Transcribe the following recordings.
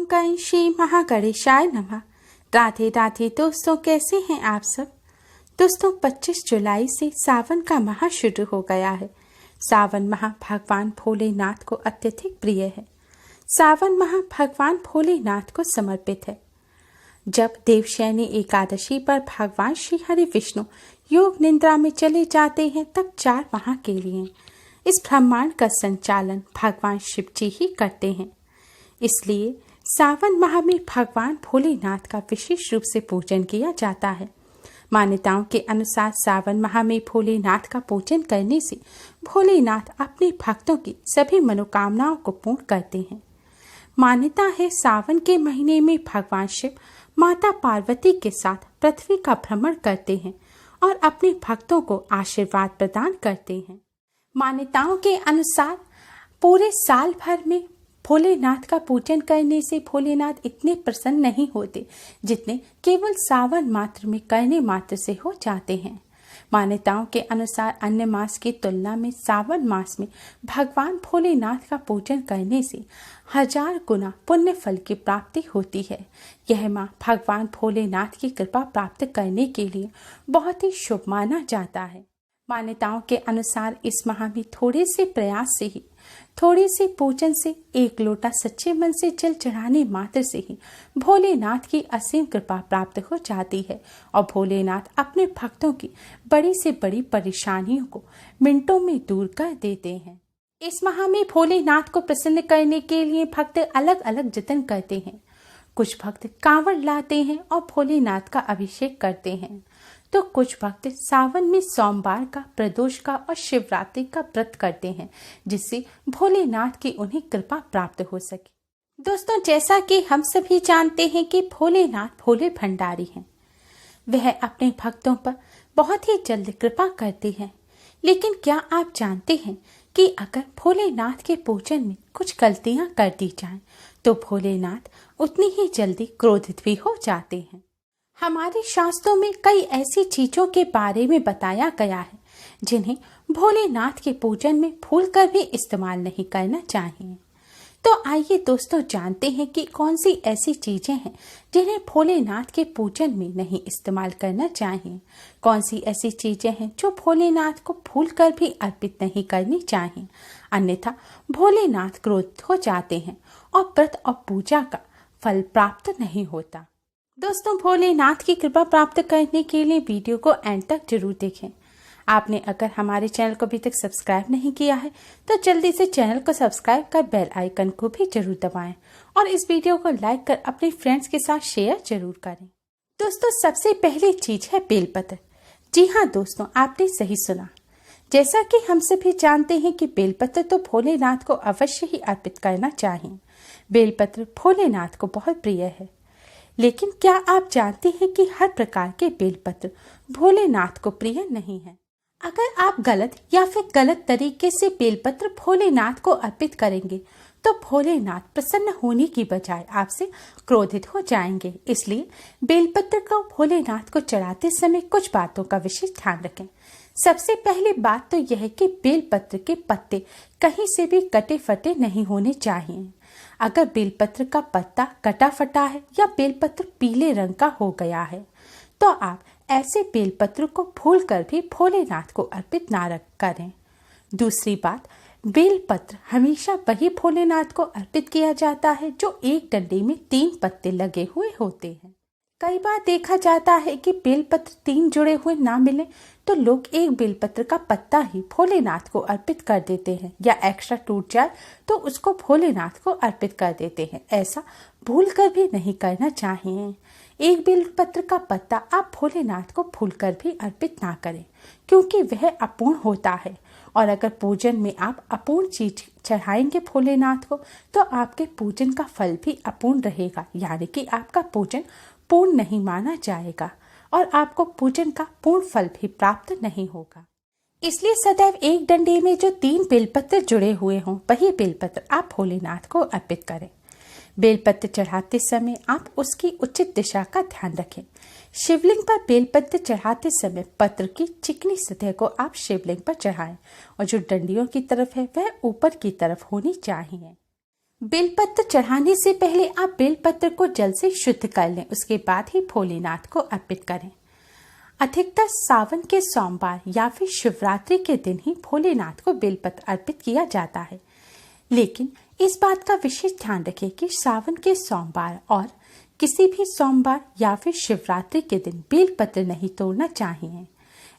ओम गण श्री महागणेशाय नमः। राधे राधे दोस्तों, कैसे हैं आप सब। दोस्तों 25 जुलाई से सावन का माह शुरू हो गया है। सावन माह भगवान भोलेनाथ को अत्यधिक प्रिय है। सावन माह भगवान भोलेनाथ को समर्पित है। जब देवशयनी एकादशी पर भगवान श्री हरि विष्णु योग निद्रा में चले जाते हैं तब 4 माह के लिए इस ब्रह्मांड का संचालन भगवान शिव जी ही करते हैं। इसलिए सावन माह में भगवान भोलेनाथ का विशेष रूप से पूजन किया जाता है। मान्यताओं के अनुसार सावन माह में भोलेनाथ का पूजन करने से भोलेनाथ अपने भक्तों की सभी मनोकामनाओं को पूर्ण करते हैं। मान्यता है सावन के महीने में भगवान शिव माता पार्वती के साथ पृथ्वी का भ्रमण करते हैं और अपने भक्तों को आशीर्वाद प्रदान करते हैं। मान्यताओं के अनुसार पूरे साल भर में भोलेनाथ का पूजन करने से भोलेनाथ इतने प्रसन्न नहीं होते जितने केवल सावन मात्र में करने मात्र से हो जाते हैं। मान्यताओं के अनुसार अन्य मास की तुलना में सावन मास में भगवान भोलेनाथ का पूजन करने से 1000 गुना पुण्य फल की प्राप्ति होती है। यह माह भगवान भोलेनाथ की कृपा प्राप्त करने के लिए बहुत ही शुभ माना जाता है। मान्यताओं के अनुसार इस माह में थोड़े से प्रयास से ही, थोड़े से पूजन से, 1 लोटा सच्चे मन से जल चढ़ाने मात्र से ही भोलेनाथ की असीम कृपा प्राप्त हो जाती है और भोलेनाथ अपने भक्तों की बड़ी से बड़ी परेशानियों को मिनटों में दूर कर देते हैं। इस माह में भोलेनाथ को प्रसन्न करने के लिए भक्त अलग अलग जतन करते हैं। कुछ भक्त कांवड़ लाते हैं और भोलेनाथ का अभिषेक करते हैं, तो कुछ भक्त सावन में सोमवार का, प्रदोष का और शिवरात्रि का व्रत करते हैं जिससे भोलेनाथ की उन्हें कृपा प्राप्त हो सके। दोस्तों जैसा कि हम सभी जानते हैं कि भोलेनाथ भोले भंडारी हैं। वह अपने भक्तों पर बहुत ही जल्द कृपा करते हैं। लेकिन क्या आप जानते हैं कि अगर भोलेनाथ के पूजन में कुछ गलतियां कर दी जाएं तो भोलेनाथ उतनी ही जल्दी क्रोधित भी हो जाते हैं। हमारे शास्त्रों में कई ऐसी चीजों के बारे में बताया गया है जिन्हें भोलेनाथ के पूजन में भूलकर भी इस्तेमाल नहीं करना चाहिए। तो आइए दोस्तों जानते हैं कि कौन सी ऐसी चीजें हैं जिन्हें भोलेनाथ के पूजन में नहीं इस्तेमाल करना चाहिए। कौन सी ऐसी चीजें हैं जो भोलेनाथ को भूलकर भी अर्पित नहीं करनी चाहिए, अन्यथा भोलेनाथ क्रोधित हो जाते हैं और व्रत और पूजा का फल प्राप्त नहीं होता। दोस्तों भोलेनाथ की कृपा प्राप्त करने के लिए वीडियो को एंड तक जरूर देखें। आपने अगर हमारे चैनल को अभी तक सब्सक्राइब नहीं किया है तो जल्दी से चैनल को सब्सक्राइब कर बेल आइकन को भी जरूर दबाएं और इस वीडियो को लाइक कर अपने फ्रेंड्स के साथ शेयर जरूर करें। दोस्तों सबसे पहली चीज है बेलपत्र। जी हाँ दोस्तों, आपने सही सुना। जैसा कि हम सभी जानते हैं कि बेलपत्र तो भोलेनाथ को अवश्य ही अर्पित करना चाहिए। बेलपत्र भोलेनाथ को बहुत प्रिय है। लेकिन क्या आप जानते हैं कि हर प्रकार के बेलपत्र भोलेनाथ को प्रिय नहीं है। अगर आप गलत या फिर गलत तरीके से बेलपत्र भोलेनाथ को अर्पित करेंगे तो भोलेनाथ प्रसन्न होने की बजाय आपसे क्रोधित हो जाएंगे। इसलिए बेलपत्र को भोलेनाथ को चढ़ाते समय कुछ बातों का विशेष ध्यान रखें। सबसे पहली बात तो यह है कि बेलपत्र के पत्ते कहीं से भी कटे फटे नहीं होने चाहिए। अगर बेलपत्र का पत्ता कटा फटा है या बेलपत्र पीले रंग का हो गया है तो आप ऐसे बेलपत्र को भूलकर भी भोलेनाथ को अर्पित ना करें। दूसरी बात, बेलपत्र हमेशा वही भोलेनाथ को अर्पित किया जाता है जो एक डंडे में 3 पत्ते लगे हुए होते हैं। कई बार देखा जाता है कि बेलपत्र 3 जुड़े हुए ना मिले तो लोग एक बेलपत्र का पत्ता ही भोलेनाथ को अर्पित कर देते हैं या एक्स्ट्रा टूट जाए तो उसको भोलेनाथ को अर्पित कर देते हैं। ऐसा भूलकर भी नहीं करना चाहिए। एक बेलपत्र का पत्ता आप भोलेनाथ को भूलकर भी अर्पित ना करें क्योंकि वह अपूर्ण होता है और अगर पूजन में आप अपूर्ण चीज चढ़ाएंगे भोलेनाथ को तो आपके पूजन का फल भी अपूर्ण रहेगा, यानी कि आपका पूजन पूर्ण नहीं माना जाएगा और आपको पूजन का पूर्ण फल भी प्राप्त नहीं होगा। इसलिए सदैव एक डंडे में जो 3 बेलपत्र जुड़े हुए हों वही बेलपत्र आप भोलेनाथ को अर्पित करें। बेलपत्र चढ़ाते समय आप उसकी उचित दिशा का ध्यान रखें। शिवलिंग पर बेलपत्र चढ़ाते समय पत्र की चिकनी सतह को आप शिवलिंग पर चढ़ाएं और जो डंडियों की तरफ है वह ऊपर की तरफ होनी चाहिए। बेलपत्र चढ़ाने से पहले आप बेलपत्र को जल से शुद्ध कर लें, उसके बाद ही भोलेनाथ को अर्पित करें। अधिकतर सावन के सोमवार या फिर शिवरात्रि के दिन ही भोलेनाथ को बेलपत्र अर्पित किया जाता है, लेकिन इस बात का विशेष ध्यान रखें कि सावन के सोमवार और किसी भी सोमवार या फिर शिवरात्रि के दिन बेलपत्र नहीं तोड़ना चाहिए।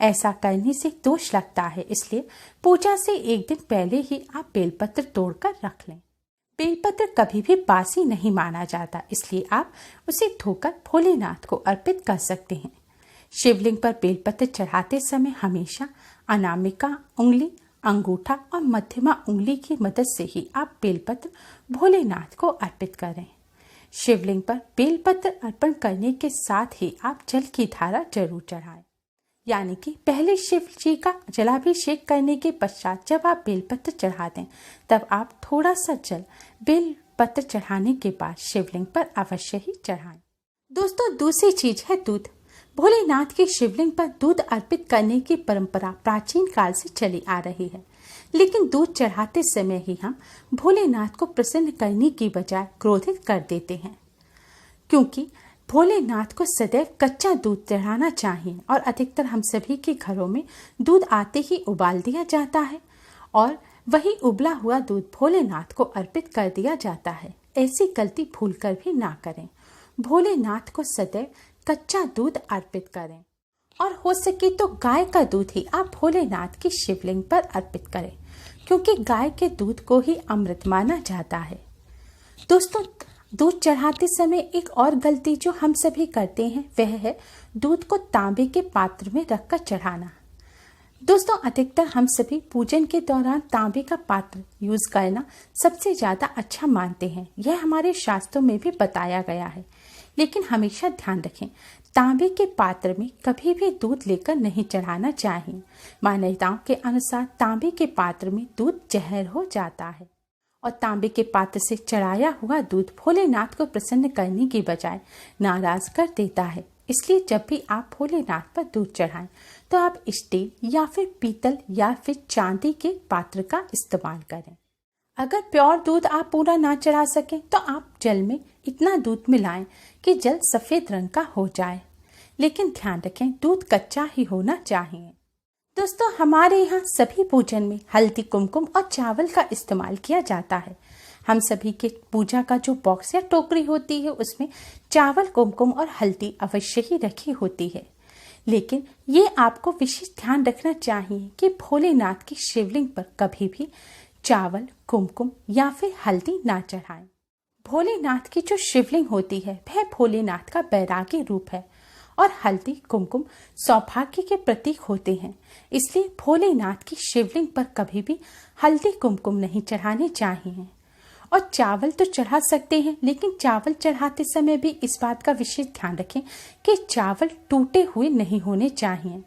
ऐसा करने से दोष लगता है, इसलिए पूजा से एक दिन पहले ही आप बेलपत्र तोड़कर रख लें। बेलपत्र कभी भी बासी नहीं माना जाता, इसलिए आप उसे धोकर भोलेनाथ को अर्पित कर सकते हैं। शिवलिंग पर बेलपत्र चढ़ाते समय हमेशा अनामिका उंगली, अंगूठा और मध्यमा उंगली की मदद से ही आप बेलपत्र भोलेनाथ को अर्पित करें। शिवलिंग पर बेलपत्र अर्पण करने के साथ ही आप जल की धारा जरूर चढ़ाएं, यानी कि पहले शिव जी का जलाभिषेक करने के पश्चात जब आप बेलपत्र चढ़ा दें, तब आप थोड़ा सा जल बेलपत्र चढ़ाने के बाद शिवलिंग पर अवश्य ही चढ़ाएं। दोस्तों, दूसरी चीज है दूध। भोलेनाथ के शिवलिंग पर दूध अर्पित करने की परंपरा प्राचीन काल से चली आ रही है, लेकिन दूध चढ़ाते समय ही हम भोलेनाथ को प्रसन्न करने की बजाय क्रोधित कर देते हैं, क्योंकि भोलेनाथ को सदैव कच्चा दूध चढ़ाना चाहिए और अधिकतर हम सभी के घरों में दूध आते ही उबाल दिया जाता है और वही उबला हुआ दूध भोलेनाथ को अर्पित कर दिया जाता है। ऐसी गलती भूलकर भी ना करें। भोलेनाथ को सदैव कच्चा दूध अर्पित करें और हो सके तो गाय का दूध ही आप भोलेनाथ की शिवलिंग पर अर्पित करें, क्योंकि गाय के दूध को ही अमृत माना जाता है। दोस्तों, दूध चढ़ाते समय एक और गलती जो हम सभी करते हैं वह है दूध को तांबे के पात्र में रखकर चढ़ाना। दोस्तों, अधिकतर हम सभी पूजन के दौरान तांबे का पात्र यूज करना सबसे ज्यादा अच्छा मानते हैं। यह हमारे शास्त्रों में भी बताया गया है, लेकिन हमेशा ध्यान रखें, तांबे के पात्र में कभी भी दूध लेकर नहीं चढ़ाना चाहिए। मान्यताओं के अनुसार तांबे के पात्र में दूध जहर हो जाता है और तांबे के पात्र से चढ़ाया हुआ दूध भोलेनाथ को प्रसन्न करने की बजाय नाराज कर देता है। इसलिए जब भी आप भोलेनाथ पर दूध चढ़ाएं तो आप स्टील या फिर पीतल या फिर चांदी के पात्र का इस्तेमाल करें। अगर प्योर दूध आप पूरा ना चढ़ा सकें तो आप जल में इतना दूध मिलाएं कि जल सफेद रंग का हो जाए, लेकिन ध्यान रखें दूध कच्चा ही होना चाहिए। दोस्तों, हमारे यहाँ सभी पूजन में हल्दी, कुमकुम और चावल का इस्तेमाल किया जाता है। हम सभी के पूजा का जो बॉक्स या टोकरी होती है उसमें चावल, कुमकुम और हल्दी अवश्य ही रखी होती है, लेकिन ये आपको विशेष ध्यान रखना चाहिए कि भोलेनाथ की शिवलिंग पर कभी भी चावल, कुमकुम या फिर हल्दी ना चढ़ाएं। भोलेनाथ की जो शिवलिंग होती है वह भोलेनाथ का बैरागी रूप है और हल्दी, कुमकुम सौभाग्य के प्रतीक होते हैं। इसलिए भोलेनाथ की शिवलिंग पर कभी भी हल्दी, कुमकुम नहीं चढ़ाने चाहिए। और चावल तो चढ़ा सकते हैं, लेकिन चावल चढ़ाते समय भी इस बात का विशेष ध्यान रखें कि चावल टूटे हुए नहीं होने चाहिए।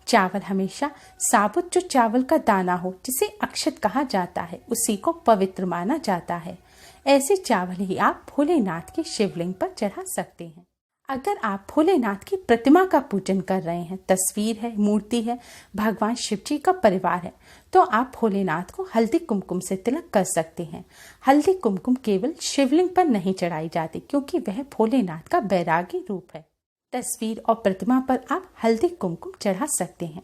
चावल हमेशा साबुत जो चावल का दाना हो, जिसे अक्षत कहा जाता है, उसी को पवित्र माना जाता है। ऐसे चावल ही आप भोलेनाथ की शिवलिंग पर चढ़ा सकते हैं। अगर आप भोलेनाथ की प्रतिमा का पूजन कर रहे हैं, तस्वीर है, मूर्ति है, भगवान शिव जी का परिवार है, तो आप भोलेनाथ को हल्दी, कुमकुम से तिलक कर सकते हैं। हल्दी, कुमकुम केवल शिवलिंग पर नहीं चढ़ाई जाती, क्योंकि वह भोलेनाथ का बैरागी रूप है। तस्वीर और प्रतिमा पर आप हल्दी, कुमकुम चढ़ा सकते हैं।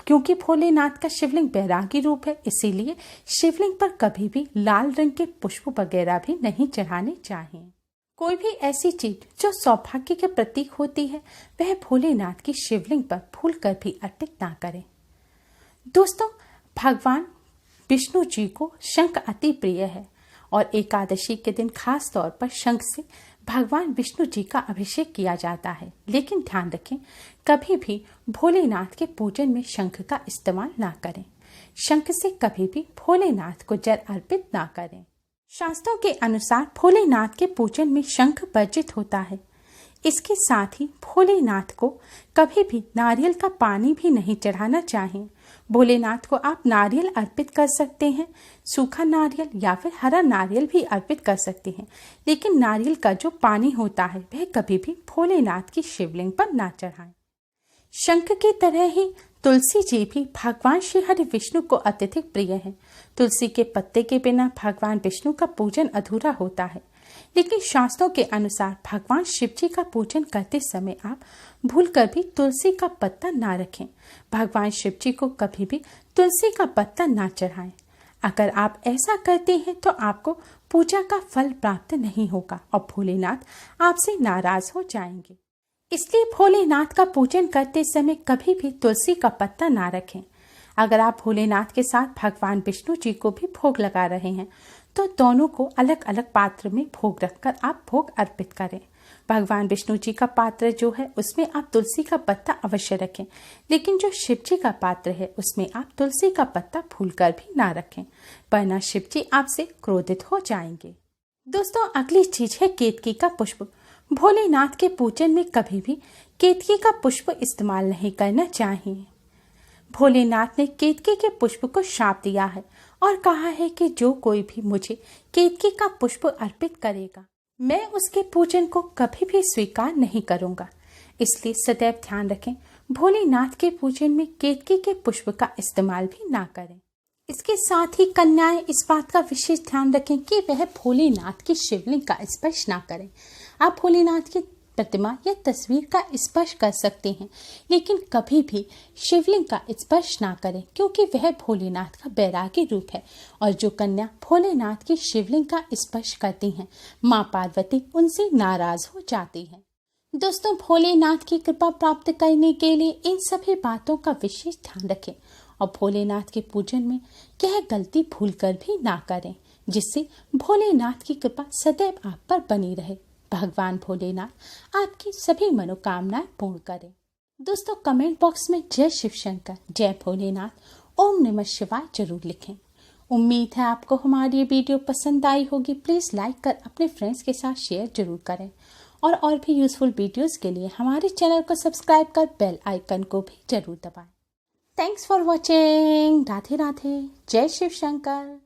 क्योंकि भोलेनाथ का शिवलिंग बैरागी रूप है, इसीलिए शिवलिंग पर कभी भी लाल रंग के पुष्प वगैरह भी नहीं चढ़ाने चाहिए। कोई भी ऐसी चीज जो सौभाग्य के प्रतीक होती है वह भोलेनाथ की शिवलिंग पर भूलकर भी अर्पित ना करें। दोस्तों, भगवान विष्णु जी को शंख अति प्रिय है और एकादशी के दिन खास तौर पर शंख से भगवान विष्णु जी का अभिषेक किया जाता है। लेकिन ध्यान रखें, कभी भी भोलेनाथ के पूजन में शंख का इस्तेमाल ना करें। शंख से कभी भी भोलेनाथ को जल अर्पित ना करें। शास्त्रों के अनुसार भोलेनाथ के पूजन में शंख वर्जित होता है। इसके साथ ही भोलेनाथ को कभी भी नारियल का पानी भी नहीं चढ़ाना चाहिए। भोलेनाथ को आप नारियल अर्पित कर सकते हैं, सूखा नारियल या फिर हरा नारियल भी अर्पित कर सकते हैं, लेकिन नारियल का जो पानी होता है वह कभी भी भोलेनाथ की शिवलिंग पर ना चढ़ाएं। शंख की तरह ही तुलसी जी भी भगवान श्री हरि विष्णु को अत्यधिक प्रिय हैं। तुलसी के पत्ते के बिना भगवान विष्णु का पूजन अधूरा होता है। लेकिन शास्त्रों के अनुसार भगवान शिव जी का पूजन करते समय आप भूलकर भी तुलसी का पत्ता ना रखें। भगवान शिव जी को कभी भी तुलसी का पत्ता ना चढ़ाएं। अगर आप ऐसा करते हैं तो आपको पूजा का फल प्राप्त नहीं होगा और भोलेनाथ आपसे नाराज हो जाएंगे। इसलिए भोलेनाथ का पूजन करते समय कभी भी तुलसी का पत्ता ना रखें। अगर आप भोलेनाथ के साथ भगवान विष्णु जी को भी भोग लगा रहे हैं तो दोनों को अलग अलग पात्र में भोग रखकर आप भोग अर्पित करें। भगवान विष्णु जी का पात्र जो है उसमें आप तुलसी का पत्ता अवश्य रखें, लेकिन जो शिव जी का पात्र है उसमें आप तुलसी का पत्ता भूलकर भी ना रखें, वरना शिव जी आपसे क्रोधित हो जाएंगे। दोस्तों, अगली चीज है केतकी का पुष्प। भोलेनाथ के पूजन में कभी भी केतकी का पुष्प इस्तेमाल नहीं करना चाहिए। भोलेनाथ ने केतकी के पुष्प को शाप दिया है और कहा है कि जो कोई भी मुझे केतकी का पुष्प अर्पित करेगा मैं उसके पूजन को कभी भी स्वीकार नहीं करूंगा। इसलिए सदैव ध्यान रखें, भोलेनाथ के पूजन में केतकी के पुष्प का इस्तेमाल भी ना करें। इसके साथ ही कन्याएं इस बात का विशेष ध्यान रखें कि वह भोलेनाथ की शिवलिंग का स्पर्श ना करें। आप भोलेनाथ की प्रतिमा या तस्वीर का स्पर्श कर सकते हैं, लेकिन कभी भी शिवलिंग का स्पर्श ना करें, क्योंकि वह भोलेनाथ का बैरागी रूप है और जो कन्या भोलेनाथ की शिवलिंग का स्पर्श करती हैं, माँ पार्वती उनसे नाराज हो जाती है। दोस्तों, भोलेनाथ की कृपा प्राप्त करने के लिए इन सभी बातों का विशेष ध्यान रखें और भोलेनाथ के पूजन में यह गलती भूलकर भी ना करें, जिससे भोलेनाथ की कृपा सदैव आप पर बनी रहे। भगवान भोलेनाथ आपकी सभी मनोकामनाएं पूर्ण करें। दोस्तों, कमेंट बॉक्स में जय शिव शंकर, जय भोलेनाथ, ओम नमः शिवाय जरूर लिखें। उम्मीद है आपको हमारी ये वीडियो पसंद आई होगी। प्लीज़ लाइक कर अपने फ्रेंड्स के साथ शेयर जरूर करें और भी यूजफुल वीडियोस के लिए हमारे चैनल को सब्सक्राइब कर बेल आइकन को भी जरूर दबाएं। Thanks for watching. Radhe Radhe, जय शिव शंकर।